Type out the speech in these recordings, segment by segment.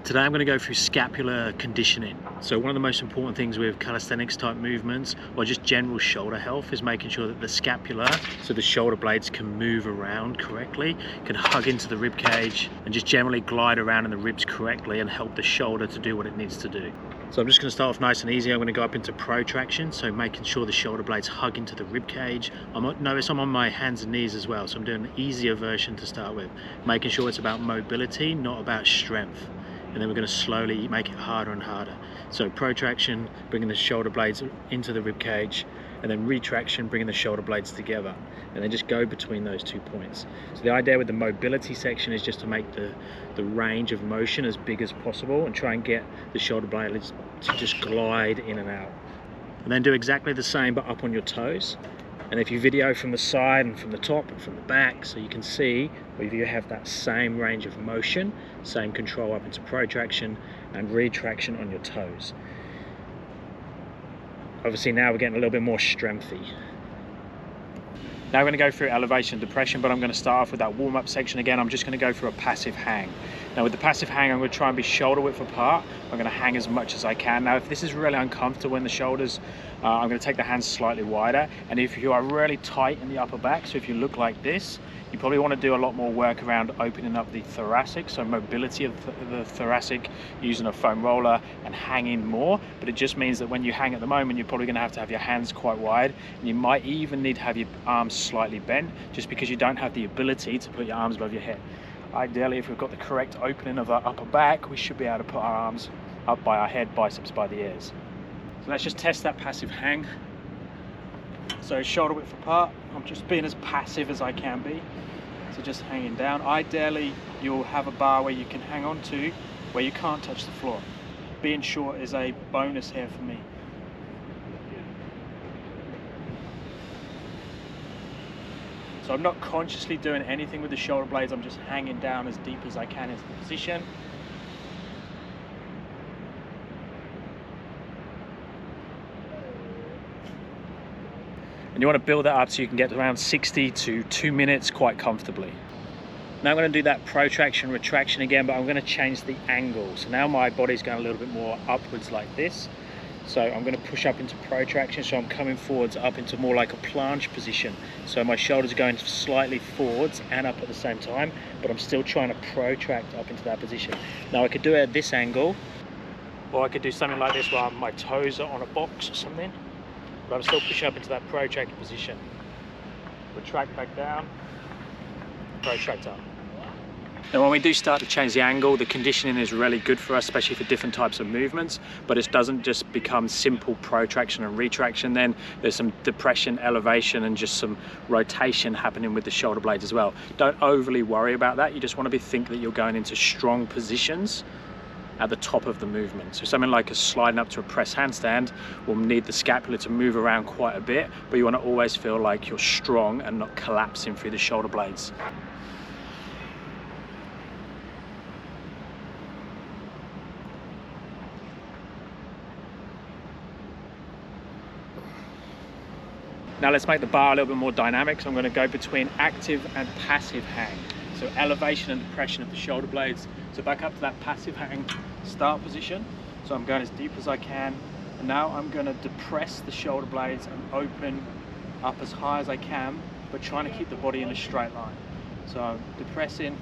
Today I'm going to go through scapular conditioning. So one of the most important things with calisthenics type movements or just general shoulder health is making sure that the scapula, so the shoulder blades, can move around correctly, can hug into the rib cage and just generally glide around in the ribs correctly and help the shoulder to do what it needs to do. So I'm just going to start off nice and easy. I'm going to go up into protraction, so making sure the shoulder blades hug into the rib cage. Notice I'm on my hands and knees as well, so I'm doing an easier version to start with, making sure it's about mobility, not about strength. And then we're going to slowly make it harder and harder. So protraction, bringing the shoulder blades into the rib cage, and then retraction, bringing the shoulder blades together, and then just go between those 2 points. So the idea with the mobility section is just to make the range of motion as big as possible and try and get the shoulder blades to just glide in and out. And then do exactly the same but up on your toes. And if you video from the side and from the top and from the back, so you can see whether you have that same range of motion, same control up into protraction and retraction on your toes. Obviously now we're getting a little bit more strengthy. Now we're going to go through elevation and depression, but I'm going to start off with that warm-up section again. I'm just going to go through a passive hang. Now with the passive hang, I'm going to try and be shoulder width apart. I'm going to hang as much as I can. Now if this is really uncomfortable in the shoulders, I'm going to take the hands slightly wider. And if you are really tight in the upper back, so if you look like this, you probably want to do a lot more work around opening up the thoracic, so mobility of the thoracic, using a foam roller and hanging more. But it just means that when you hang at the moment, you're probably going to have your hands quite wide, and you might even need to have your arms slightly bent, just because you don't have the ability to put your arms above your head. Ideally, if we've got the correct opening of our upper back, we should be able to put our arms up by our head, biceps by the ears. So let's just test that passive hang. So shoulder width apart, I'm just being as passive as I can be. So just hanging down. Ideally, you'll have a bar where you can hang on to, where you can't touch the floor. Being short is a bonus here for me. So I'm not consciously doing anything with the shoulder blades, I'm just hanging down as deep as I can into the position. And you want to build that up so you can get around 60 to 2 minutes quite comfortably. Now I'm going to do that protraction, retraction again, but I'm going to change the angle. So now my body's going a little bit more upwards like this. So I'm going to push up into protraction, so I'm coming forwards up into more like a planche position. So my shoulders are going slightly forwards and up at the same time, but I'm still trying to protract up into that position. Now I could do it at this angle, or I could do something like this where my toes are on a box or something, but I'm still pushing up into that protracted position. Retract back down, protract up. Now when we do start to change the angle, the conditioning is really good for us, especially for different types of movements, but it doesn't just become simple protraction and retraction. Then there's some depression, elevation, and just some rotation happening with the shoulder blades as well. Don't overly worry about that. You just want to think that you're going into strong positions at the top of the movement. So something like a sliding up to a press handstand will need the scapula to move around quite a bit, but you want to always feel like you're strong and not collapsing through the shoulder blades. Now let's make the bar a little bit more dynamic. So I'm going to go between active and passive hang. So elevation and depression of the shoulder blades. So back up to that passive hang start position. So I'm going as deep as I can. And now I'm going to depress the shoulder blades and open up as high as I can, but trying to keep the body in a straight line. So I'm depressing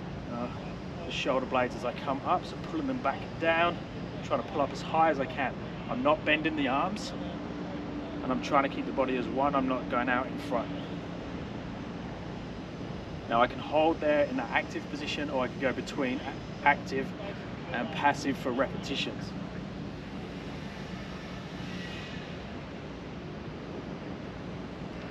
the shoulder blades as I come up, so pulling them back down, trying to pull up as high as I can. I'm not bending the arms, and I'm trying to keep the body as one, I'm not going out in front. Now I can hold there in that active position, or I can go between active and passive for repetitions.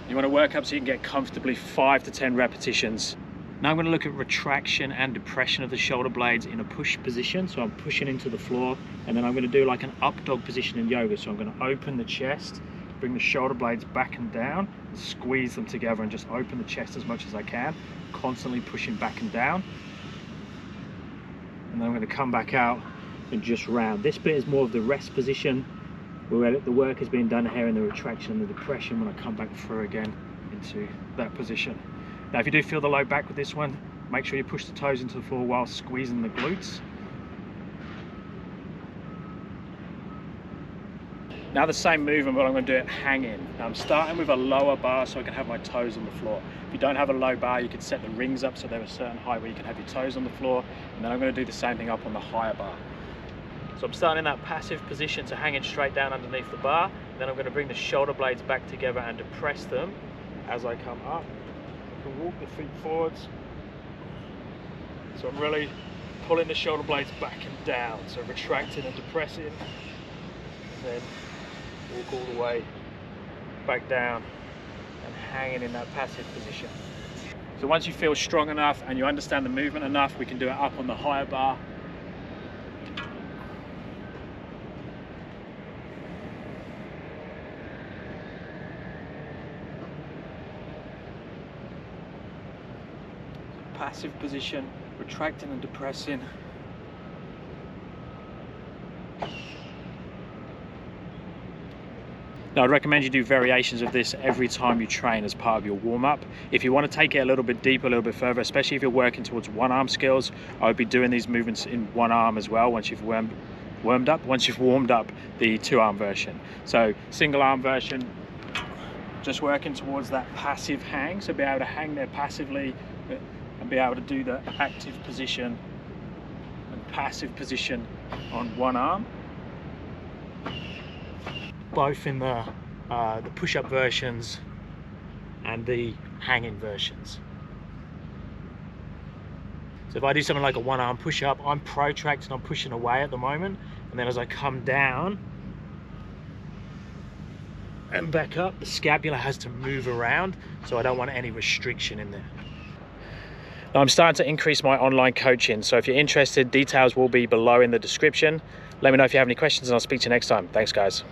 You want to work up so you can get comfortably 5 to 10 repetitions. Now I'm going to look at retraction and depression of the shoulder blades in a push position. So I'm pushing into the floor, and then I'm going to do like an up dog position in yoga. So I'm going to open the chest, bring the shoulder blades back and down, and squeeze them together and just open the chest as much as I can, constantly pushing back and down. And then I'm going to come back out and just round. This bit is more of the rest position, where the work is being done here in the retraction and the depression when I come back through again into that position. Now if you do feel the low back with this one, make sure you push the toes into the floor while squeezing the glutes. Now the same movement, but I'm going to do it hanging. Now I'm starting with a lower bar so I can have my toes on the floor. If you don't have a low bar, you can set the rings up so they're a certain height where you can have your toes on the floor. And then I'm going to do the same thing up on the higher bar. So I'm starting in that passive position, so hanging straight down underneath the bar. Then I'm going to bring the shoulder blades back together and depress them as I come up. I can walk the feet forwards. So I'm really pulling the shoulder blades back and down. So retracting and depressing. And then walk all the way back down and hanging in that passive position. So once you feel strong enough and you understand the movement enough, we can do it up on the higher bar. Passive position, retracting and depressing. Now I'd recommend you do variations of this every time you train as part of your warm-up. If you want to take it a little bit deeper, a little bit further, especially if you're working towards one arm skills, I would be doing these movements in one arm as well once you've warmed up the two-arm version. So single arm version, just working towards that passive hang, so be able to hang there passively and be able to do the active position and passive position on one arm. Both in the push-up versions and the hanging versions. So if I do something like a one-arm push-up, I'm protracting, I'm pushing away at the moment, and then as I come down and back up, the scapula has to move around, so I don't want any restriction in there. Now I'm starting to increase my online coaching, so if you're interested, details will be below in the description. Let me know if you have any questions and I'll speak to you next time. Thanks guys.